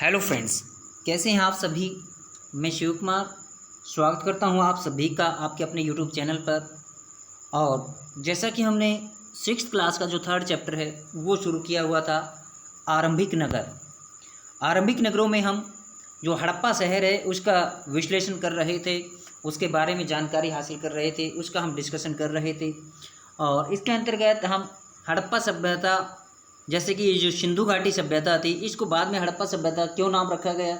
Hello friends, कैसे हैं आप सभी। मैं शिव कुमार स्वागत करता हूं आप सभी का आपके अपने यूट्यूब चैनल पर। और जैसा कि हमने 6th क्लास का जो 3rd चैप्टर है वो शुरू किया हुआ था, आरंभिक नगर। आरंभिक नगरों में हम जो हड़प्पा शहर है उसका विश्लेषण कर रहे थे, उसके बारे में जानकारी हासिल कर रहे थे, उसका हम डिस्कशन कर रहे थे। और इसके अंतर्गत हम हड़प्पा सभ्यता, जैसे कि ये जो सिंधु घाटी सभ्यता थी, इसको बाद में हड़प्पा सभ्यता क्यों नाम रखा गया,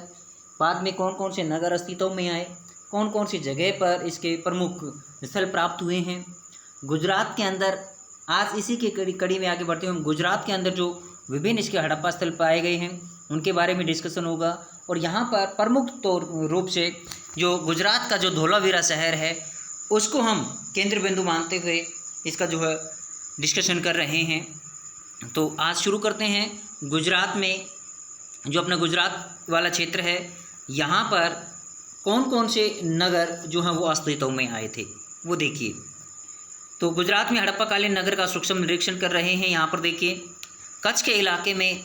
बाद में कौन कौन से नगर अस्तित्व में आए, कौन कौन सी जगह पर इसके प्रमुख स्थल प्राप्त हुए हैं। गुजरात के अंदर आज इसी की कड़ी में आगे बढ़ते हुए हम गुजरात के अंदर जो विभिन्न इसके हड़प्पा स्थल पाए गए हैं उनके बारे में डिस्कशन होगा। और यहाँ पर प्रमुख तौर रूप से जो गुजरात का जो धोलावीरा शहर है उसको हम केंद्र बिंदु मानते हुए इसका जो है डिस्कशन कर रहे हैं। तो आज शुरू करते हैं। गुजरात में जो अपना गुजरात वाला क्षेत्र है, यहाँ पर कौन कौन से नगर जो हैं वो अस्तित्व में आए थे वो देखिए। तो गुजरात में हड़प्पाकालीन नगर का सूक्ष्म निरीक्षण कर रहे हैं। यहाँ पर देखिए, कच्छ के इलाके में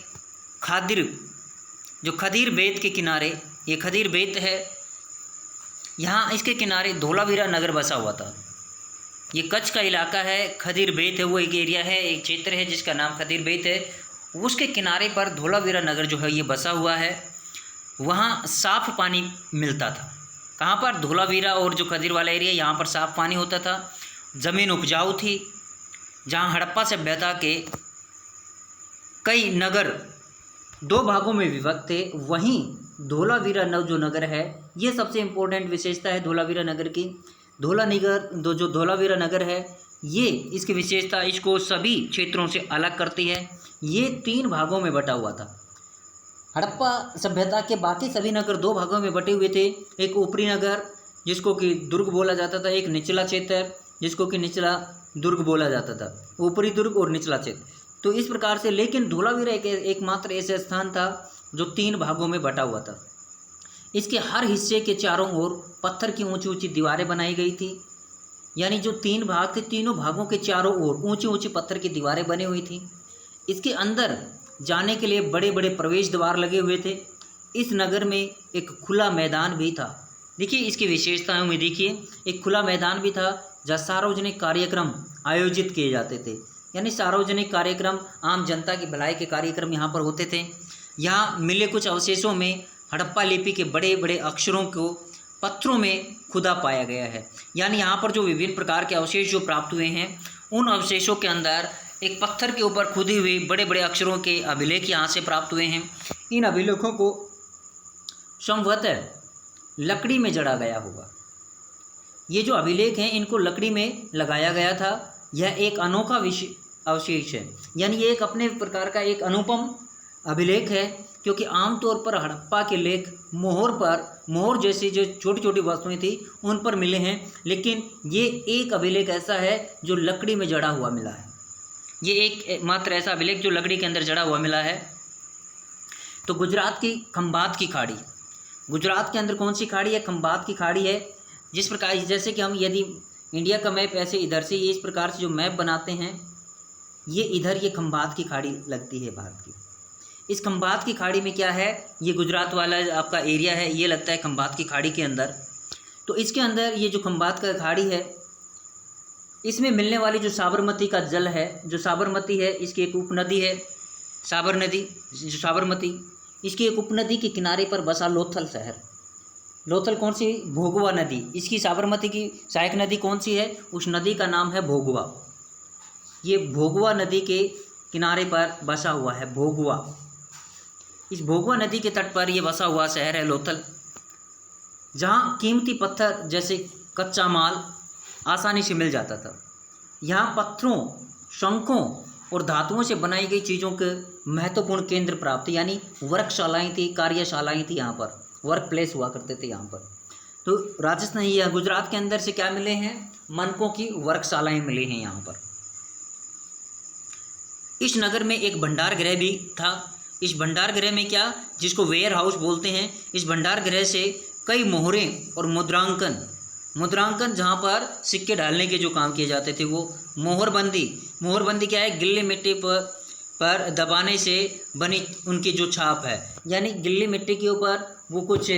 खदीर बेत के किनारे, ये खदीर बेत है, यहाँ इसके किनारे धोलावीरा नगर बसा हुआ था। ये कच्छ का इलाका है, खदीर बेत है, वो एक एरिया है, एक क्षेत्र है जिसका नाम खदीर बेत है। उसके किनारे पर धोलावीरा नगर जो है ये बसा हुआ है। वहाँ साफ़ पानी मिलता था। कहाँ पर? धोलावीरा और जो खदीर वाला एरिया, यहाँ पर साफ़ पानी होता था। ज़मीन उपजाऊ थी। जहाँ हड़प्पा सभ्यता के कई नगर 2 भागों में विभक्त थे, वहीं धोलावीरा जो नगर है ये सबसे इम्पोर्टेंट विशेषता है धोलावीरा नगर की। जो धोलावीरा नगर है ये, इसकी विशेषता इसको सभी क्षेत्रों से अलग करती है। ये 3 भागों में बटा हुआ था। हड़प्पा सभ्यता के बाकी सभी नगर 2 भागों में बटे हुए थे। एक ऊपरी नगर जिसको कि दुर्ग बोला जाता था, एक निचला क्षेत्र जिसको कि निचला दुर्ग बोला जाता था, ऊपरी दुर्ग और निचला क्षेत्र। तो इस प्रकार से, लेकिन धोलावीरा एकमात्र ऐसा स्थान था जो 3 भागों में बटा हुआ था। इसके हर हिस्से के चारों ओर पत्थर की ऊंची ऊंची दीवारें बनाई गई थी। यानी जो 3 भाग थे, तीनों भागों के चारों ओर ऊंची ऊंची पत्थर की दीवारें बनी हुई थी। इसके अंदर जाने के लिए बड़े बड़े प्रवेश द्वार लगे हुए थे। इस नगर में एक खुला मैदान भी था। देखिए इसकी विशेषताओं में, देखिए एक खुला मैदान भी था जहाँ सार्वजनिक कार्यक्रम आयोजित किए जाते थे। यानी सार्वजनिक कार्यक्रम, आम जनता की भलाई के कार्यक्रम यहाँ पर होते थे। यहाँ मिले कुछ अवशेषों में हड़प्पा लिपि के बड़े बड़े अक्षरों को पत्थरों में खुदा पाया गया है। यानी यहाँ पर जो विभिन्न प्रकार के अवशेष जो प्राप्त हुए हैं, उन अवशेषों के अंदर एक पत्थर के ऊपर खुदी हुई बड़े बड़े अक्षरों के अभिलेख यहाँ से प्राप्त हुए हैं। इन अभिलेखों को संभवतः लकड़ी में जड़ा गया होगा। ये जो अभिलेख हैं इनको लकड़ी में लगाया गया था। यह एक अनोखा अवशेष है। यानी ये एक अपने प्रकार का एक अनुपम अभिलेख है, क्योंकि आमतौर पर हड़प्पा के लेख मोहर जैसी जो छोटी छोटी वस्तुएं थी उन पर मिले हैं, लेकिन ये एक अभिलेख ऐसा है जो लकड़ी में जड़ा हुआ मिला है। ये एक मात्र ऐसा अभिलेख जो लकड़ी के अंदर जड़ा हुआ मिला है। तो गुजरात की खंबात की खाड़ी, गुजरात के अंदर कौन सी खाड़ी है? खंबात की खाड़ी है। जिस प्रकार, जैसे कि हम यदि इंडिया का मैप ऐसे इधर से ये इस प्रकार से जो मैप बनाते हैं, ये इधर ये खंबात की खाड़ी लगती है भारत की। इस खंबात की खाड़ी में क्या है? ये गुजरात वाला आपका एरिया है, ये लगता है खंबात की खाड़ी के अंदर। तो इसके अंदर ये जो खंबात का खाड़ी है, इसमें मिलने वाली जो साबरमती का जल है, जो साबरमती है, इसकी एक उपनदी है साबर नदी, जो साबरमती, इसकी एक उपनदी के किनारे पर बसा लोथल शहर। लोथल कौन सी? भोगवा नदी। इसकी साबरमती की सहायक नदी कौन सी है? उस नदी का नाम है भोगवा। ये भोगवा नदी के किनारे पर बसा हुआ है भोगवा। इस भोगवा नदी के तट पर यह बसा हुआ शहर है लोथल, जहाँ कीमती पत्थर जैसे कच्चा माल आसानी से मिल जाता था। यहाँ पत्थरों, शंखों और धातुओं से बनाई गई चीज़ों के महत्वपूर्ण केंद्र प्राप्त, यानी वर्कशालाएँ थी, कार्यशालाएँ थी, यहाँ पर वर्क प्लेस हुआ करते थे यहाँ पर। तो राजस्थान या गुजरात के अंदर से क्या मिले हैं? मनकों की वर्कशालाएँ मिली हैं यहाँ पर। इस नगर में एक भंडार गृह भी था। इस भंडार गृह में क्या, जिसको वेयर हाउस बोलते हैं, इस भंडार गृह से कई मोहरें और मुद्रांकन जहाँ पर सिक्के डालने के जो काम किए जाते थे वो मोहरबंदी क्या है? गिल्ली मिट्टी पर पर दबाने से बनी उनकी जो छाप है, यानी गीली मिट्टी के ऊपर वो कुछ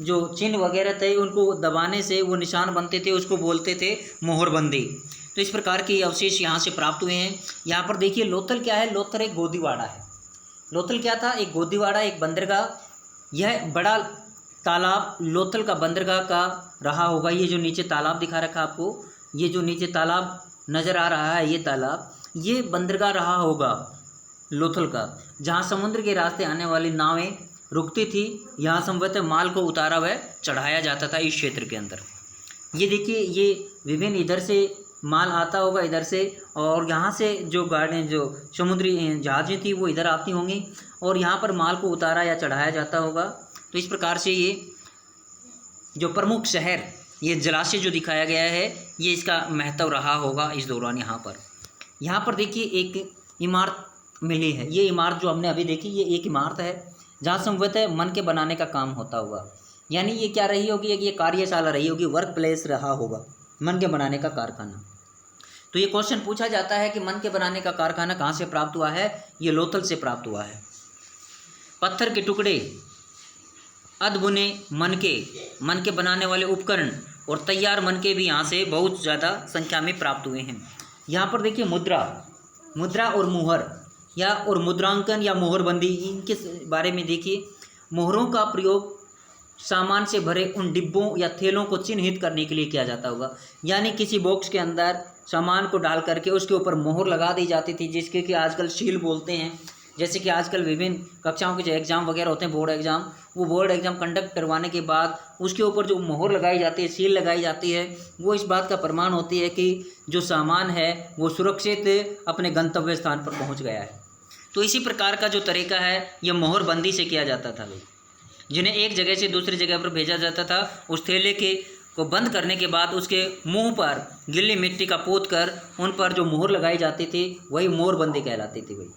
जो चिन्ह वगैरह थे उनको दबाने से वो निशान बनते थे, उसको बोलते थे मोहरबंदी। तो इस प्रकार के अवशेष यहाँ से प्राप्त हुए हैं। यहाँ पर देखिए लोथल क्या है, लोथल एक गोदीवाड़ा है। लोथल क्या था, एक गोदीवाड़ा, एक बंदरगाह। यह बड़ा तालाब लोथल का बंदरगाह का रहा होगा। ये जो नीचे तालाब दिखा रखा आपको, ये जो नीचे तालाब नज़र आ रहा है, ये तालाब, ये बंदरगाह रहा होगा लोथल का, जहाँ समुद्र के रास्ते आने वाली नावें रुकती थी। यहाँ संभवतः माल को उतारा व चढ़ाया जाता था इस क्षेत्र के अंदर। ये देखिए, ये विभिन्न इधर से माल आता होगा इधर से, और यहाँ से जो गाड़ियाँ जो समुद्री जहाज़ें थी वो इधर आती होंगी और यहाँ पर माल को उतारा या चढ़ाया जाता होगा। तो इस प्रकार से ये जो प्रमुख शहर, ये जलाशय जो दिखाया गया है, ये इसका महत्व रहा होगा इस दौरान। यहाँ पर देखिए एक इमारत मिली है। ये इमारत जो हमने अभी देखी, ये एक इमारत है जहाँ संभवतः मन के बनाने का काम होता होगा। यानी ये क्या रही होगी, ये कार्यशाला रही होगी, वर्क प्लेस रहा होगा, मन के बनाने का कारखाना। तो ये क्वेश्चन पूछा जाता है कि मन के बनाने का कारखाना कहाँ से प्राप्त हुआ है, ये लोथल से प्राप्त हुआ है। पत्थर के टुकड़े, अधबुने मन के बनाने वाले उपकरण और तैयार मन के भी यहाँ से बहुत ज़्यादा संख्या में प्राप्त हुए हैं। यहाँ पर देखिए मुद्रा और मुहर और मुद्रांकन या मोहरबंदी, इनके बारे में देखिए। मोहरों का प्रयोग सामान से भरे उन डिब्बों या थैलों को चिन्हित करने के लिए किया जाता होगा। यानी किसी बॉक्स के अंदर सामान को डाल करके उसके ऊपर मोहर लगा दी जाती थी, जिसके कि आजकल सील बोलते हैं। जैसे कि आजकल विभिन्न कक्षाओं के जो एग्ज़ाम वगैरह होते हैं, बोर्ड एग्ज़ाम, वो बोर्ड एग्ज़ाम कंडक्ट करवाने के बाद उसके ऊपर जो मोहर लगाई जाती है, सील लगाई जाती है, वो इस बात का प्रमाण होती है कि जो सामान है वो सुरक्षित अपने गंतव्य स्थान पर पहुंच गया है। तो इसी प्रकार का जो तरीका है, ये मोहरबंदी से किया जाता था। जिन्हें एक जगह से दूसरी जगह पर भेजा जाता था, उस थैले को बंद करने के बाद उसके मुंह पर गीली मिट्टी का पोत कर उन पर जो मोहर लगाई जाती थी, वही मोहरबंदी कहलाती थी। भाई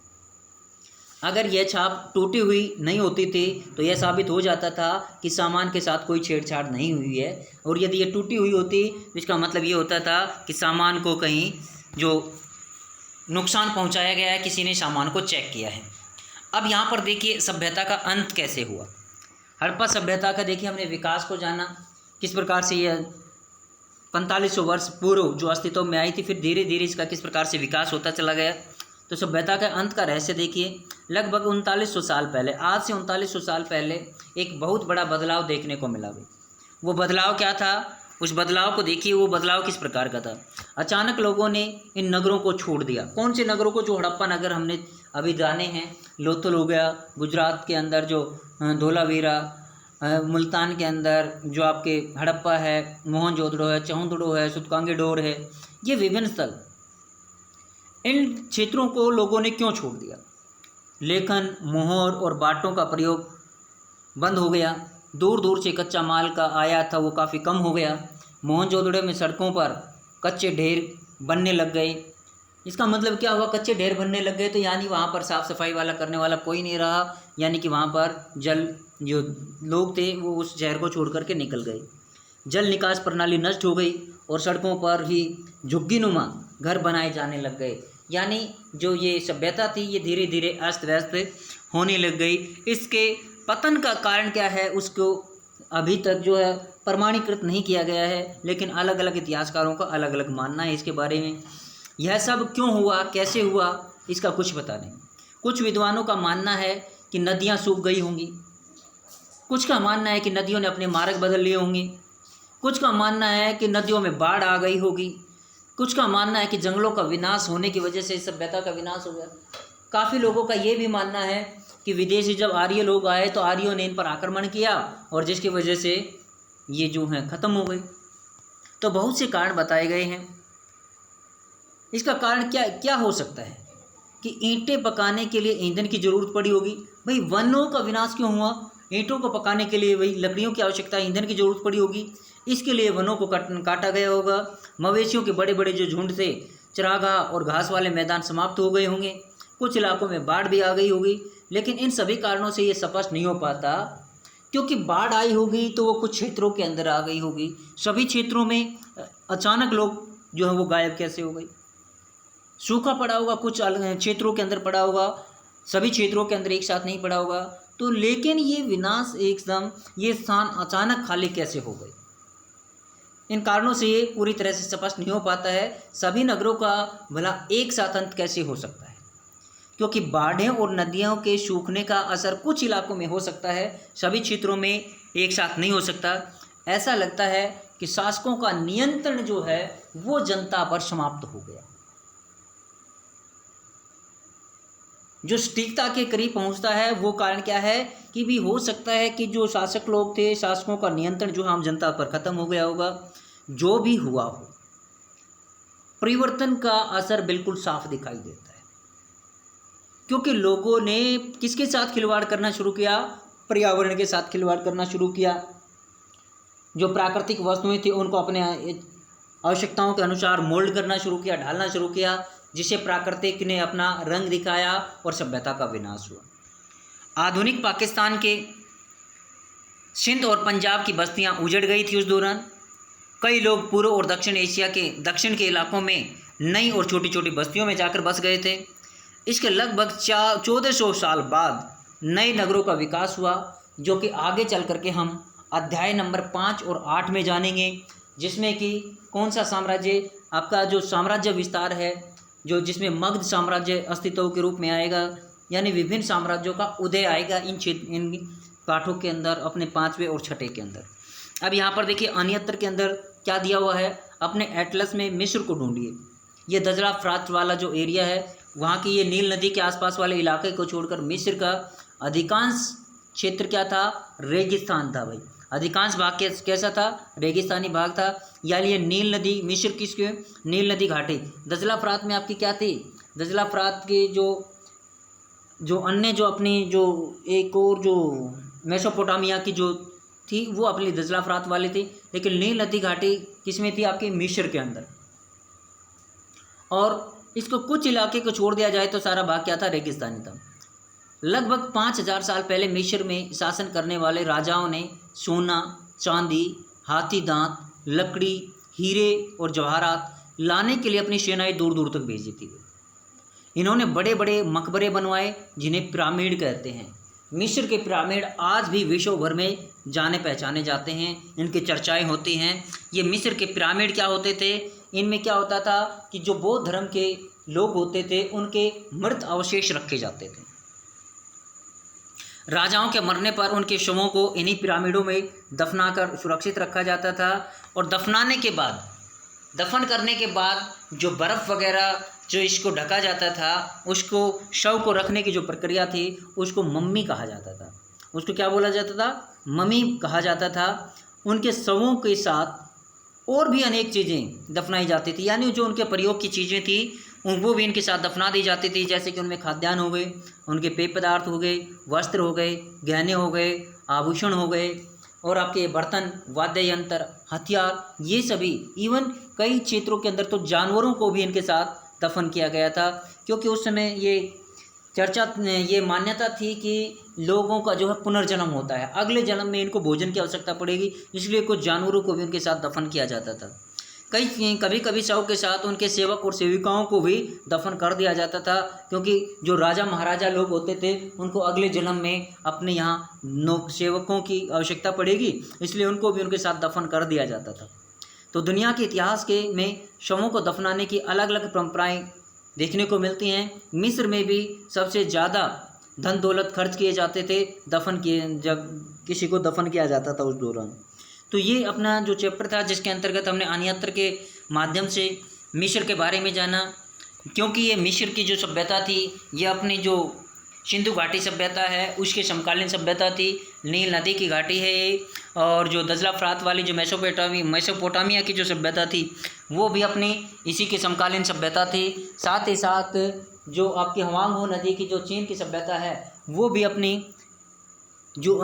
अगर यह छाप टूटी हुई नहीं होती थी तो यह साबित हो जाता था कि सामान के साथ कोई छेड़छाड़ नहीं हुई है, और यदि ये टूटी हुई होती तो इसका मतलब ये होता था कि सामान को कहीं जो नुकसान पहुंचाया गया है, किसी ने सामान को चेक किया है। अब यहाँ पर देखिए सभ्यता का अंत कैसे हुआ। हड़प्पा सभ्यता का देखिए हमने विकास को जाना, किस प्रकार से यह 4500 वर्ष पूर्व जो अस्तित्व में आई थी, फिर धीरे धीरे इसका किस प्रकार से विकास होता चला गया। तो सभ्यता के अंत का रहस्य देखिए, लगभग 3900 साल पहले, आज से 3900 साल पहले एक बहुत बड़ा बदलाव देखने को मिला। वो बदलाव क्या था, उस बदलाव को देखिए। वो बदलाव किस प्रकार का था। अचानक लोगों ने इन नगरों को छोड़ दिया। कौन से नगरों को, जो हड़प्पा नगर हमने अभी जाने हैं, लोथल हो गया, गुजरात के अंदर जो धोलावीरा, मुल्तान के अंदर जो आपके हड़प्पा है, मोहनजोदड़ो है, चौंदड़ो है, सुतकांगेडोर है, ये विभिन्न स्थल, इन क्षेत्रों को लोगों ने क्यों छोड़ दिया। लेखन, मोहर और बाटों का प्रयोग बंद हो गया। दूर दूर से कच्चा माल का आयात था वो काफ़ी कम हो गया। मोहनजोदड़ो में सड़कों पर कच्चे ढेर बनने लग गए। इसका मतलब क्या हुआ, कच्चे ढेर बनने लग गए तो यानी वहाँ पर साफ़ सफाई वाला करने वाला कोई नहीं रहा, यानी कि वहाँ पर जल जो लोग थे वो उस शहर को छोड़ करके निकल गए। जल निकास प्रणाली नष्ट हो गई और सड़कों पर ही झुग्गीनुमा घर बनाए जाने लग गए। यानी जो ये सभ्यता थी ये धीरे धीरे अस्त व्यस्त होने लग गई। इसके पतन का कारण क्या है उसको अभी तक जो है प्रमाणीकृत नहीं किया गया है, लेकिन अलग अलग इतिहासकारों का अलग अलग मानना है इसके बारे में। यह सब क्यों हुआ, कैसे हुआ, इसका कुछ पता नहीं। कुछ विद्वानों का मानना है कि नदियाँ सूख गई होंगी, कुछ का मानना है कि नदियों ने अपने मार्ग बदल लिए होंगे, कुछ का मानना है कि नदियों में बाढ़ आ गई होगी, कुछ का मानना है कि जंगलों का विनाश होने की वजह से सभ्यता का विनाश हो गया। काफ़ी लोगों का ये भी मानना है कि विदेशी जब आर्य लोग आए तो आर्यों ने इन पर आक्रमण किया और जिसकी वजह से ये जो है ख़त्म हो गई। तो बहुत से कारण बताए गए हैं। इसका कारण क्या हो सकता है कि ईंटें पकाने के लिए ईंधन की ज़रूरत पड़ी होगी। भाई वनों का विनाश क्यों हुआ, ईंटों को पकाने के लिए वही लकड़ियों की आवश्यकता, ईंधन की ज़रूरत पड़ी होगी, इसके लिए वनों को काटा गया होगा। मवेशियों के बड़े बड़े जो झुंड थे, चरागाह और घास वाले मैदान समाप्त हो गए होंगे, कुछ इलाकों में बाढ़ भी आ गई होगी। लेकिन इन सभी कारणों से ये स्पष्ट नहीं हो पाता, क्योंकि बाढ़ आई होगी तो वो कुछ क्षेत्रों के अंदर आ गई होगी, सभी क्षेत्रों में अचानक लोग जो है वो गायब कैसे हो गई। सूखा पड़ा होगा, कुछ क्षेत्रों के अंदर पड़ा होगा सभी क्षेत्रों के अंदर एक साथ नहीं पड़ा होगा। तो लेकिन ये विनाश एकदम, ये स्थान अचानक खाली कैसे हो गए, इन कारणों से ये पूरी तरह से स्पष्ट नहीं हो पाता है। सभी नगरों का भला एक साथ अंत कैसे हो सकता है, क्योंकि बाढ़ें और नदियों के सूखने का असर कुछ इलाकों में हो सकता है, सभी क्षेत्रों में एक साथ नहीं हो सकता। ऐसा लगता है कि शासकों का नियंत्रण जो है वो जनता पर समाप्त हो गया। जो सटीकता के करीब पहुंचता है वो कारण क्या है कि भी हो सकता है कि जो शासक लोग थे, शासकों का नियंत्रण जो आम जनता पर खत्म हो गया होगा। जो भी हुआ हो, परिवर्तन का असर बिल्कुल साफ दिखाई देता है, क्योंकि लोगों ने किसके साथ खिलवाड़ करना शुरू किया, पर्यावरण के साथ खिलवाड़ करना शुरू किया। जो प्राकृतिक वस्तुएं थी उनको अपने आवश्यकताओं के अनुसार मोल्ड करना शुरू किया, ढालना शुरू किया, जिसे प्राकृतिक ने अपना रंग दिखाया और सभ्यता का विनाश हुआ। आधुनिक पाकिस्तान के सिंध और पंजाब की बस्तियां उजड़ गई थी उस दौरान। कई लोग पूर्व और दक्षिण एशिया के दक्षिण के इलाकों में नई और छोटी छोटी बस्तियों में जाकर बस गए थे। इसके लगभग 1400 साल बाद नए नगरों का विकास हुआ, जो कि आगे चल करके हम अध्याय नंबर 5 और 8 में जानेंगे, जिसमें कि कौन सा साम्राज्य, आपका जो साम्राज्य विस्तार है, जो जिसमें मगध साम्राज्य अस्तित्व के रूप में आएगा, यानी विभिन्न साम्राज्यों का उदय आएगा इन पाठों के अंदर, अपने 5वें और 6ठे के अंदर। अब यहाँ पर देखिए अन्यत्र के अंदर क्या दिया हुआ है, अपने एटलस में मिस्र को ढूंढिए। ये दजला फ्रात वाला जो एरिया है, वहाँ की ये नील नदी के आसपास वाले इलाके को छोड़कर मिस्र का अधिकांश क्षेत्र क्या था, रेगिस्तान था भाई। अधिकांश भाग कैसा था, रेगिस्तानी भाग था। यानी ये नील नदी, मिस्र किसके, नील नदी घाटी। दजला फ्रात में आपकी क्या थी, दजला फ्रात के जो अन्य जो अपनी जो एक और जो मेसोपोटामिया की जो थी वो अपनी दजला फ्रात वाली थी, लेकिन नील नदी घाटी किसमें थी, आपकी मिस्र के अंदर। और इसको कुछ इलाके को छोड़ दिया जाए तो सारा भाग क्या था, रेगिस्तानी था। लगभग 5000 साल पहले मिस्र में शासन करने वाले राजाओं ने सोना, चांदी, हाथी दांत, लकड़ी, हीरे और जवाहरात लाने के लिए अपनी सेनाएं दूर दूर तक भेजी थी। इन्होंने बड़े बड़े मकबरे बनवाए जिन्हें पिरामिड कहते हैं। मिस्र के पिरामिड आज भी विश्व भर में जाने पहचाने जाते हैं, इनकी चर्चाएं होती हैं। ये मिस्र के पिरामिड क्या होते थे, इनमें क्या होता था कि जो बौद्ध धर्म के लोग होते थे उनके मृत अवशेष रखे जाते थे। राजाओं के मरने पर उनके शवों को इन्हीं पिरामिडों में दफनाकर सुरक्षित रखा जाता था। और दफन करने के बाद जो बर्फ़ वगैरह जो इसको ढका जाता था, उसको शव को रखने की जो प्रक्रिया थी उसको मम्मी कहा जाता था। उसको क्या बोला जाता था, मम्मी कहा जाता था। उनके शवों के साथ और भी अनेक चीज़ें दफनाई जाती थी, यानी जो उनके प्रयोग की चीज़ें थी वो भी इनके साथ दफना दी जाती थी। जैसे कि उनमें खाद्यान्न हो गए, उनके पेय पदार्थ हो गए, वस्त्र हो गए, गहने हो गए, आभूषण हो गए, और आपके बर्तन, वाद्य यंत्र, हथियार, ये सभी। इवन कई क्षेत्रों के अंदर तो जानवरों को भी इनके साथ दफन किया गया था, क्योंकि उस समय ये मान्यता थी कि लोगों का जो है पुनर्जन्म होता है, अगले जन्म में इनको भोजन की आवश्यकता पड़ेगी, इसलिए कुछ जानवरों को भी उनके साथ दफन किया जाता था। कभी कभी शव के साथ उनके सेवक और सेविकाओं को भी दफन कर दिया जाता था, क्योंकि जो राजा महाराजा लोग होते थे उनको अगले जन्म में अपने यहाँ सेवकों की आवश्यकता पड़ेगी, इसलिए उनको भी उनके साथ दफन कर दिया जाता था। तो दुनिया के इतिहास में शवों को दफनाने की अलग अलग परंपराएं देखने को मिलती हैं। मिस्र में भी सबसे ज़्यादा धन दौलत खर्च किए जाते थे जब किसी को दफन किया जाता था उस दौरान। तो ये अपना जो चैप्टर था जिसके अंतर्गत हमने अन्यत्र के माध्यम से मिस्र के बारे में जाना, क्योंकि ये मिस्र की जो सभ्यता थी ये अपनी जो सिंधु घाटी सभ्यता है उसके समकालीन सभ्यता थी। नील नदी की घाटी है ये, और जो दजला फ्रात वाली जो मेसोपोटामिया की जो सभ्यता थी वो भी अपनी इसी के समकालीन सभ्यता थी। साथ ही साथ जो आपकी हवांगहो नदी की जो चीन की सभ्यता है वो भी अपनी जो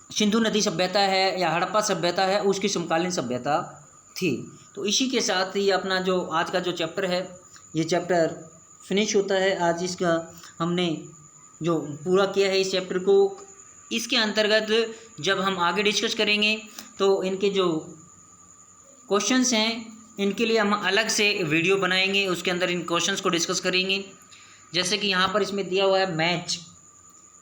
सिंधु नदी सभ्यता है या हड़प्पा सभ्यता है उसकी समकालीन सभ्यता थी। तो इसी के साथ ही अपना जो आज का जो चैप्टर है ये चैप्टर फिनिश होता है। आज इसका हमने जो पूरा किया है इस चैप्टर को। इसके अंतर्गत जब हम आगे डिस्कस करेंगे तो इनके जो क्वेश्चंस हैं इनके लिए हम अलग से वीडियो बनाएंगे, उसके अंदर इन क्वेश्चंस को डिस्कस करेंगे। जैसे कि यहाँ पर इसमें दिया हुआ है मैच।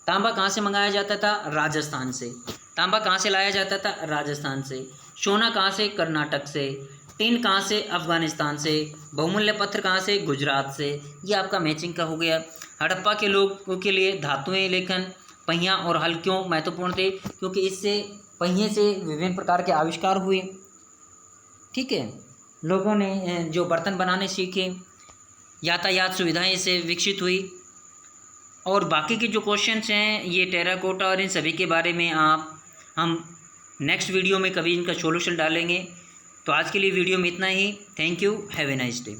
तांबा कहाँ से मंगाया जाता था? राजस्थान से। तांबा कहाँ से लाया जाता था? राजस्थान से। सोना कहाँ से? कर्नाटक से। टिन कहाँ से? अफगानिस्तान से। बहुमूल्य पत्थर कहाँ से? गुजरात से। ये आपका मैचिंग का हो गया। हड़प्पा के लोगों के लिए धातुएं लेखन, पहिया और हल क्यों महत्वपूर्ण थे? क्योंकि इससे पहिए से विभिन्न प्रकार के आविष्कार हुए। ठीक है, लोगों ने जो बर्तन बनाने सीखे, यातायात सुविधाएं इससे विकसित हुई। और बाकी के जो क्वेश्चंस हैं ये टेराकोटा और इन सभी के बारे में हम नेक्स्ट वीडियो में कभी इनका सॉल्यूशन डालेंगे। तो आज के लिए वीडियो में इतना ही। Thank you, have a nice day.